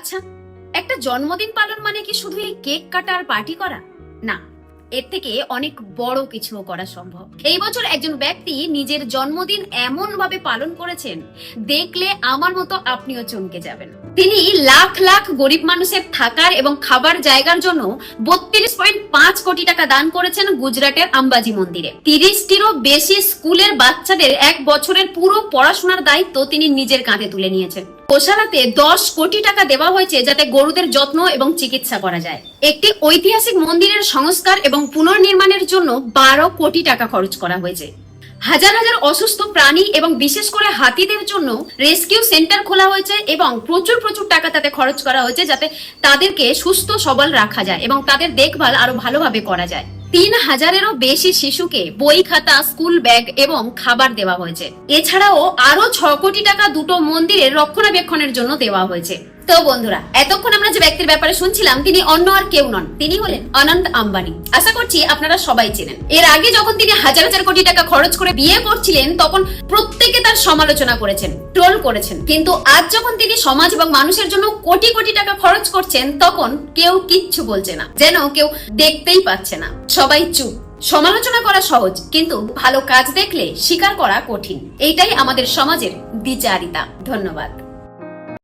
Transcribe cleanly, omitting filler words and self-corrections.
আচ্ছা, একটা জন্মদিন পালন মানে কি শুধু এই কেক কাটা আর পার্টি করা? না, এর থেকে অনেক বড় কিছু করা সম্ভব। এই বছর একজন ব্যক্তি নিজের জন্মদিন এমন ভাবে পালন করেছেন, দেখলে আমার মতো আপনিও চমকে যাবেন। তিনি লাখ লাখ গরিব মানুষের থাকার এবং খাবার জায়গার জন্য 32.5 কোটি টাকা দান করেছেন গুজরাটের আম্বাজি মন্দিরে। 30টিরও বেশি স্কুলের বাচ্চাদের 1 বছরের পুরো পড়াশোনার দায়িত্ব তিনি নিজের কাঁধে তুলে নিয়েছেন। গোশালাতে 10 কোটি টাকা দেওয়া হয়েছে যাতে গরুদের যত্ন এবং চিকিৎসা করা যায়। একটি ঐতিহাসিক মন্দিরের সংস্কার এবং পুনর্নির্মাণের জন্য 12 কোটি টাকা খরচ করা হয়েছে। হাজার হাজার অসুস্থ প্রাণী এবং বিশেষ করে হাতিদের জন্য রেস্কিউ সেন্টার খোলা হয়েছে এবং প্রচুর প্রচুর টাকা তাতে খরচ করা হয়েছে যাতে তাদেরকে সুস্থ সবল রাখা যায় এবং তাদের দেখভাল আরো ভালোভাবে করা যায়। 3000-এরও বেশি শিশুকে বই খাতা, স্কুল ব্যাগ এবং খাবার দেওয়া হয়েছে। এছাড়াও আরো 6 কোটি টাকা দুটো মন্দিরের রক্ষণাবেক্ষণের জন্য দেওয়া হয়েছে। তো বন্ধুরা, এতক্ষণ আমরা যে ব্যক্তির ব্যাপারে শুনছিলাম তিনি অন্য আর কেউ নন, তিনি হলেন অনন্ত আম্বানি। আশা করছি আপনারা সবাই চেনেন। এর আগে যখন তিনি হাজার হাজার কোটি টাকা খরচ করে বিয়ে করছিলেন তখন প্রত্যেকে তার সমালোচনা করেছেন, ট্রোল করেছেন, কিন্তু আজ যখন তিনি সমাজ এবং মানুষের জন্য কোটি কোটি টাকা খরচ করছেন তখন কেউ কিচ্ছু বলছে না, যেন কেউ দেখতেই পাচ্ছে না, সবাই চুপ। সমালোচনা করা সহজ, কিন্তু ভালো কাজ দেখলে স্বীকার করা কঠিন। এইটাই আমাদের সমাজের দ্বিচারিতা। ধন্যবাদ।